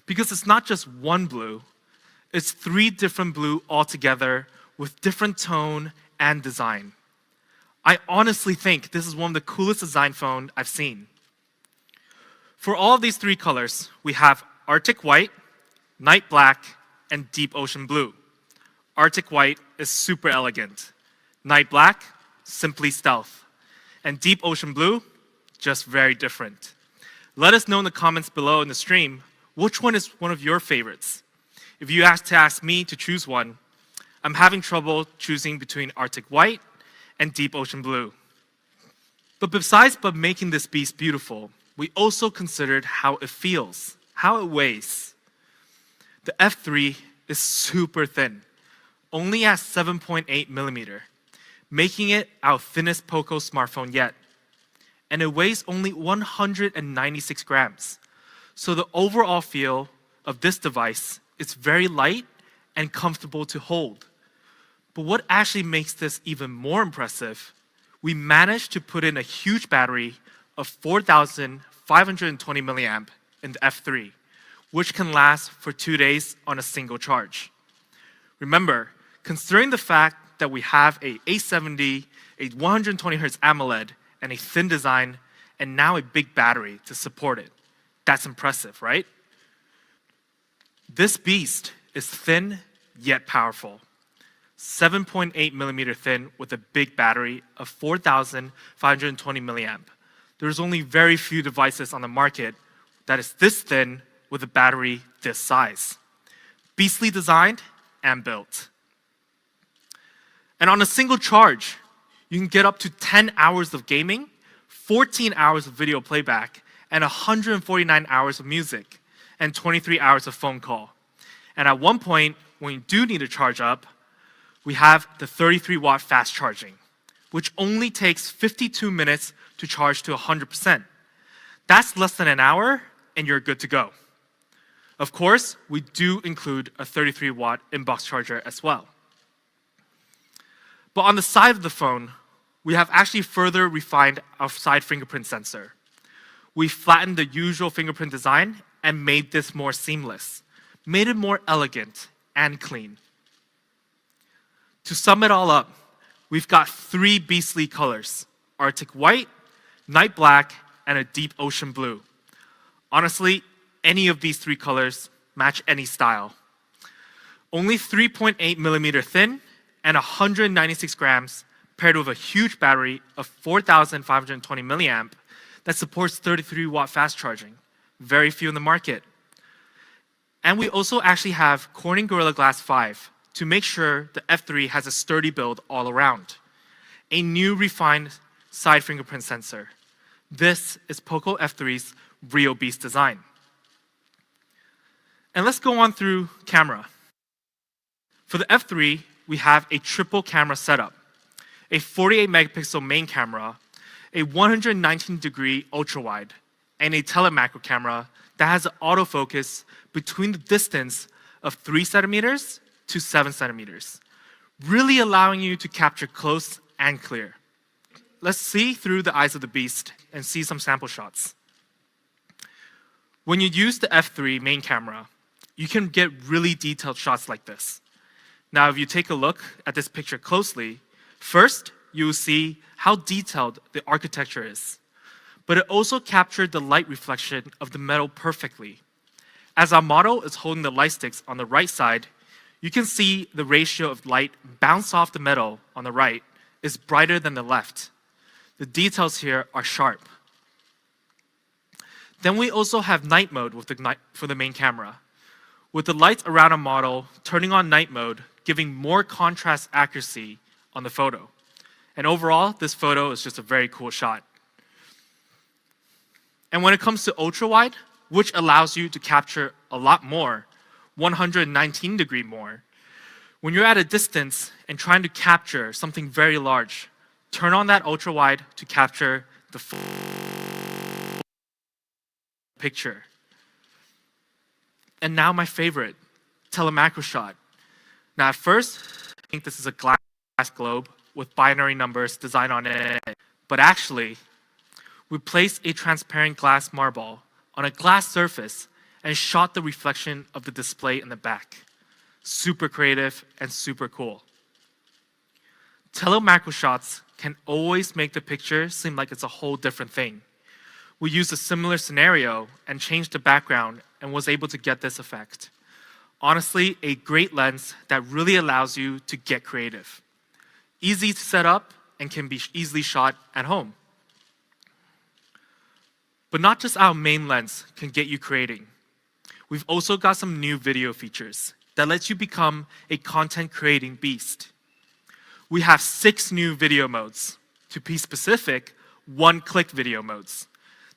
Speaker 2: because it's not just one blue, it's 3 different blue altogether with different tone and design. I honestly think this is one of the coolest design phone I've seen. For all of these 3 colors, we have Arctic white, night black, and deep ocean blue. Arctic white is super elegant. Night black, simply stealth. And deep ocean blue, just very different. Let us know in the comments below in the stream, which one is one of your favorites? If you ask me to choose one, I'm having trouble choosing between Arctic white and deep ocean blue. But besides making this beast beautiful, we also considered how it feels, how it weighs. The F3 is super thin, only at 7.8 millimeter, making it our thinnest POCO smartphone yet. And it weighs only 196 grams. So the overall feel of this device is very light and comfortable to hold. But what actually makes this even more impressive, we managed to put in a huge battery of 4,520 milliamp in the F3, which can last for 2 days on a single charge. Remember, considering the fact that we have a 870, a 120Hz Amoled, and a thin design, and now a big battery to support it. That's impressive, right? This beast is thin, yet powerful. 7.8 millimeter thin with a big battery of 4,520 milliamp. There's only very few devices on the market that is this thin with a battery this size. Beastly designed and built. And on a single charge, you can get up to 10 hours of gaming, 14 hours of video playback, and 149 hours of music, and 23 hours of phone call. And at one point, when you do need to charge up, we have the 33-watt fast charging, which only takes 52 minutes to charge to 100%. That's less than an hour, and you're good to go. Of course, we do include a 33-watt inbox charger as well. But on the side of the phone, we have actually further refined our side fingerprint sensor. We flattened the usual fingerprint design and made this more seamless, made it more elegant and clean. To sum it all up, we've got 3 beastly colors: Arctic white, night black, and a deep ocean blue. Honestly, any of these 3 colors match any style. Only 3.8 millimeter thin and 196 grams, paired with a huge battery of 4,520 milliamp that supports 33-watt fast charging. Very few in the market. And we also actually have Corning Gorilla Glass 5 to make sure the F3 has a sturdy build all around. A new refined side fingerprint sensor. This is POCO F3's real beast design. And let's go on through camera. For the F3, we have a triple camera setup, a 48 megapixel main camera, a 119-degree ultra-wide, and a telemacro camera that has an autofocus between the distance of 3 centimeters to 7 centimeters, really allowing you to capture close and clear. Let's see through the eyes of the beast and see some sample shots. When you use the F3 main camera, you can get really detailed shots like this. Now, if you take a look at this picture closely, first, you will see how detailed the architecture is. But it also captured the light reflection of the metal perfectly. As our model is holding the light sticks on the right side, you can see the ratio of light bounce off the metal on the right is brighter than the left. The details here are sharp. Then we also have night mode for the main camera, with the lights around our model turning on night mode, giving more contrast accuracy on the photo. And overall, this photo is just a very cool shot. And when it comes to ultra-wide, which allows you to capture a lot more, 119-degree more, when you're at a distance and trying to capture something very large, turn on that ultra-wide to capture the full picture. And now my favorite, telemacro shot. Now at first, I think this is a glass globe with binary numbers designed on it. But actually, we placed a transparent glass marble on a glass surface and shot the reflection of the display in the back. Super creative and super cool. Telemacro shots can always make the picture seem like it's a whole different thing. We used a similar scenario and changed the background and was able to get this effect. Honestly, a great lens that really allows you to get creative. Easy to set up and can be easily shot at home. But not just our main lens can get you creating. We've also got some new video features that lets you become a content creating beast. We have 6 new video modes. To be specific, one-click video modes.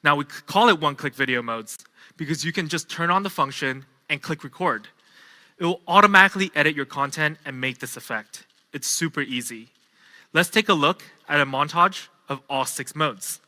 Speaker 2: Now we call it one-click video modes because you can just turn on the function and click record. It will automatically edit your content and make this effect. It's super easy. Let's take a look at a montage of all 6 modes.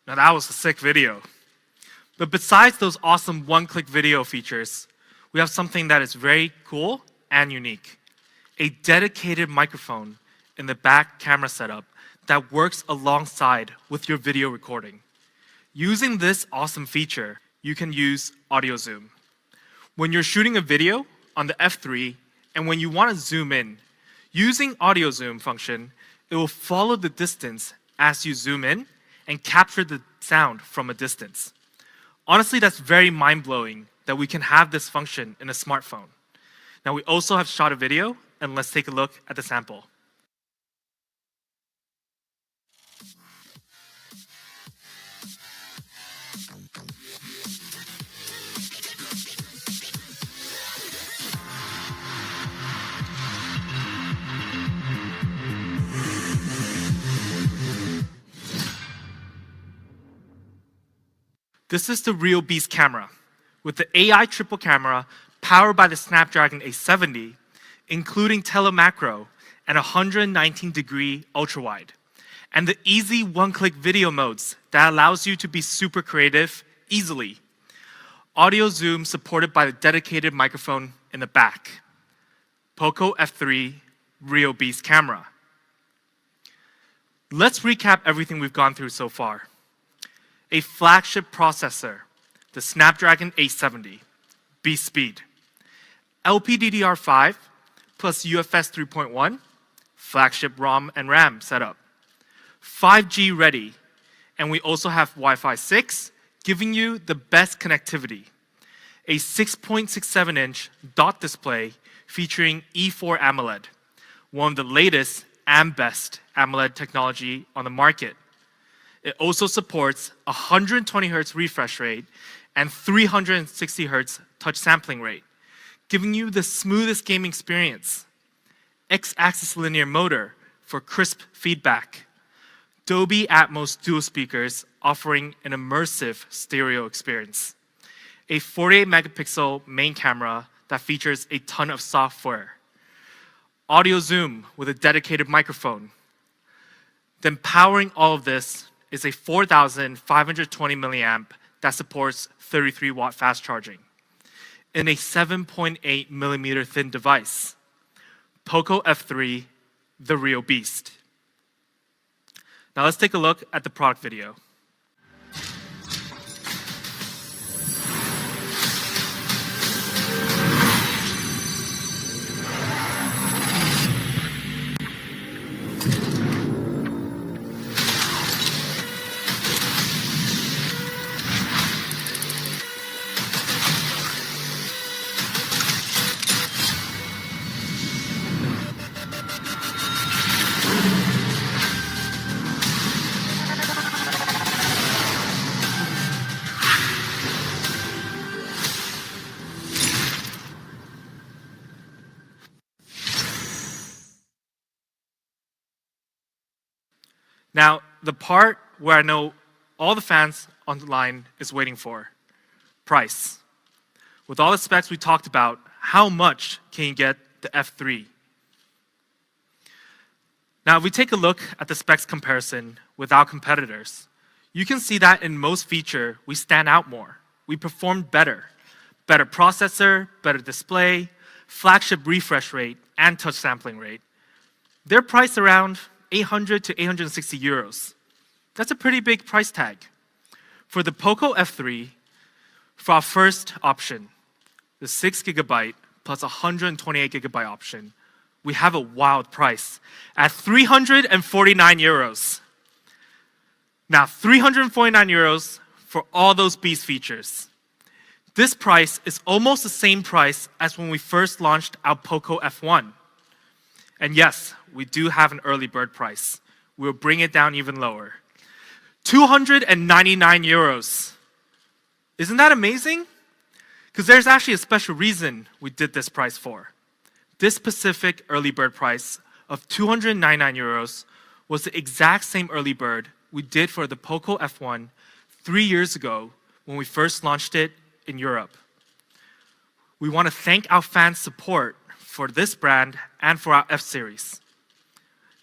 Speaker 2: Now that was a sick video. But besides those awesome one-click video features, we have something that is very cool and unique. A dedicated microphone in the back camera setup that works alongside with your video recording. Using this awesome feature, you can use audio zoom. When you're shooting a video on the F3 and when you want to zoom in, using audio zoom function, it will follow the distance as you zoom in and capture the sound from a distance. Honestly, that's very mind-blowing that we can have this function in a smartphone. Now, we also have shot a video, and let's take a look at the sample. This is the Real Beast camera, with the AI triple camera powered by the Snapdragon 870, including telemacro and 119-degree ultrawide, and the easy one-click video modes that allows you to be super creative easily. Audio zoom supported by the dedicated microphone in the back. POCO F3 Real Beast camera. Let's recap everything we've gone through so far. A flagship processor, the Snapdragon 870, beast speed. LPDDR5 plus UFS 3.1, flagship ROM and RAM setup. 5G ready, and we also have Wi-Fi 6, giving you the best connectivity. A 6.67-inch dot display featuring E4 Amoled, one of the latest and best AMOLED technology on the market. It also supports 120 Hz refresh rate and 360 Hz touch sampling rate, giving you the smoothest gaming experience. X-axis linear motor for crisp feedback. Adobe Atmos dual speakers offering an immersive stereo experience. A 48 megapixel main camera that features a ton of software. Audio zoom with a dedicated microphone. Then powering all of this is a 4,520 milliamp that supports 33 watt fast charging in a 7.8 millimeter thin device. POCO F3, the real beast. Now let's take a look at the product video. Now, the part where I know all the fans online is waiting for, price. With all the specs we talked about, how much can you get the F3? Now, if we take a look at the specs comparison with our competitors, you can see that in most feature, we stand out more. We perform better. Better processor, better display, flagship refresh rate, and touch sampling rate. They're priced around 800 to 860 euros. That's a pretty big price tag. For the POCO F3, for our first option, the 6 gigabyte plus 128 gigabyte option, we have a wild price at 349 euros. Now, 349 euros for all those beast features. This price is almost the same price as when we first launched our POCO F1. And yes, we do have an early bird price. We'll bring it down even lower. 299 euros. Isn't that amazing? Because there's actually a special reason we did this price for. This specific early bird price of 299 euros was the exact same early bird we did for the POCO F1 3 years ago when we first launched it in Europe. We want to thank our fans' support for this brand and for our F-series.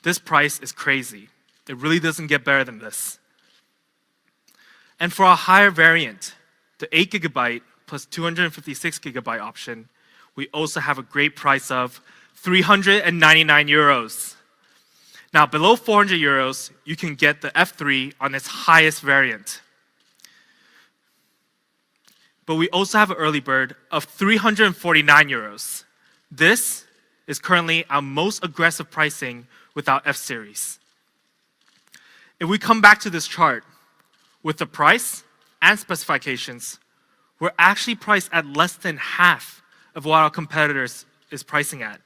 Speaker 2: This price is crazy. It really doesn't get better than this. And for our higher variant, the 8GB plus 256GB option, we also have a great price of 399 euros. Now, below 400 euros, you can get the F3 on its highest variant. But we also have an early bird of 349 euros. This is currently our most aggressive pricing with our F series. If we come back to this chart, with the price and specifications, we're actually priced at less than half of what our competitors is pricing at.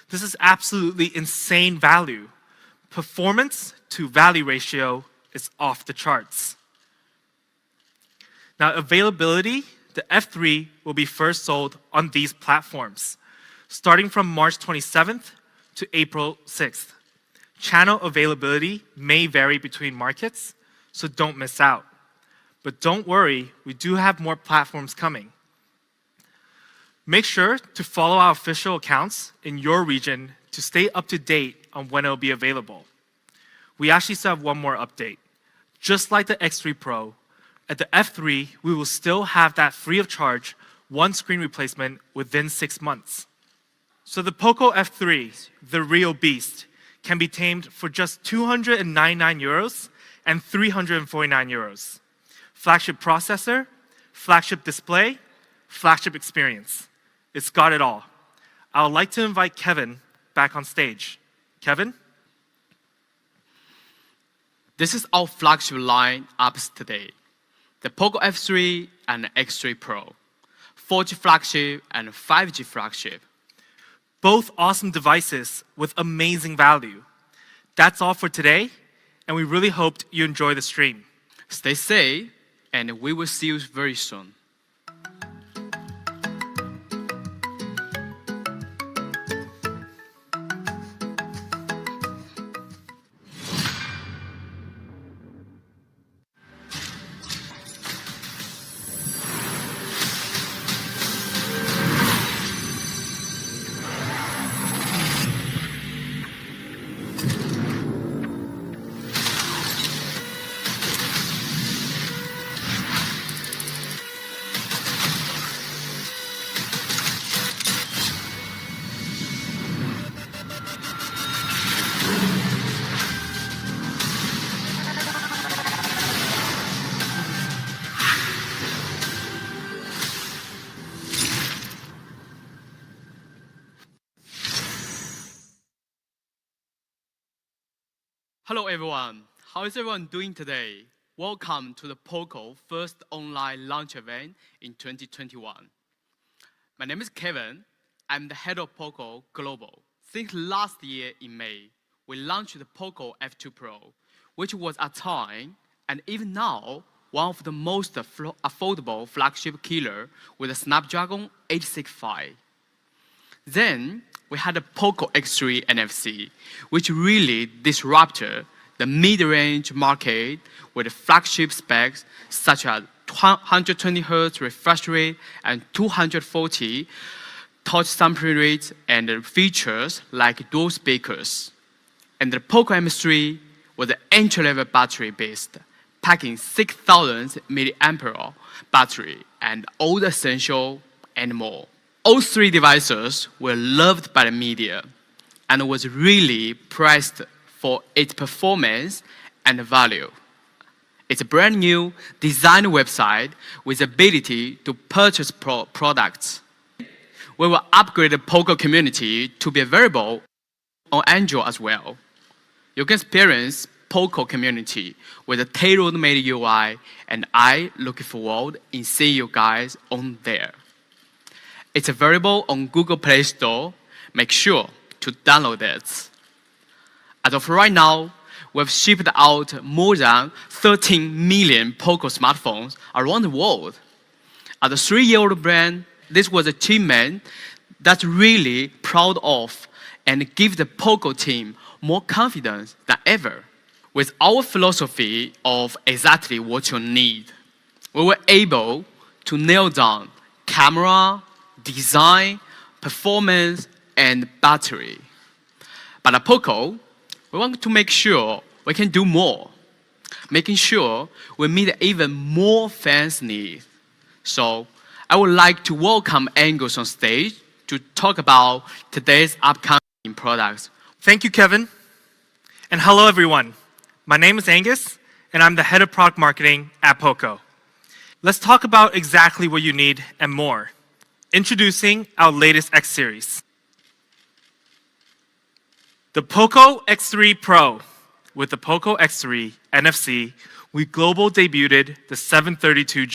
Speaker 2: This is absolutely insane value. Performance to value ratio is off the charts. Now, availability, the F3 will be first sold on these platforms, starting from March 27th to April 6th. Channel availability may vary between markets, so don't miss out. But don't worry, we do have more platforms coming. Make sure to follow our official accounts in your region to stay up to date on when it will be available. We actually still have one more update. Just like the X3 Pro, at the F3, we will still have that free of charge one screen replacement within 6 months. So the POCO F3, the real beast, can be tamed for just 299 euros and 349 euros. Flagship processor, flagship display, flagship experience. It's got it all. I would like to invite Kevin back on stage. Kevin?
Speaker 1: This is our flagship line ups today. The POCO F3 and X3 Pro. 4G flagship and 5G flagship.
Speaker 2: Both awesome devices with amazing value. That's all for today, and we really hoped you enjoy the stream.
Speaker 1: Stay safe, and we will see you very soon. Hello everyone, how is everyone doing today? Welcome to the POCO first online launch event in 2021. My name is Kevin, I'm the head of POCO Global. Since last year in May, we launched the POCO F2 Pro, which was at time, and even now, one of the most affordable flagship killer with a Snapdragon 865. Then, we had the POCO X3 NFC, which really disrupted the mid-range market with flagship specs such as 120Hz refresh rate and 240 touch sampling rates and features like dual speakers. And the POCO M3 was an entry-level battery based, packing 6,000 mAh battery and all the essential and more. All three devices were loved by the media and was really priced for its performance and value. It's a brand new design website with the ability to purchase products. We will upgrade the POCO community to be available on Android as well. You can experience POCO community with a tailor-made UI, and I look forward in seeing you guys on there. It's available on Google Play Store. Make sure to download it. As of right now, we've shipped out more than 13 million POCO smartphones around the world. As a 3-year-old brand, this was an achievement that's really proud of and give the POCO team more confidence than ever. With our philosophy of exactly what you need, we were able to nail down camera, design, performance, and battery. But at POCO, we want to make sure we can do more, making sure we meet even more fans' needs. So I would like to welcome Angus on stage to talk about today's upcoming products.
Speaker 2: Thank you, Kevin. And hello, everyone. My name is Angus, and I'm the head of product marketing at POCO. Let's talk about exactly what you need and more. Introducing our latest X series. The POCO X3 Pro. With the POCO X3 NFC, we global debuted the 732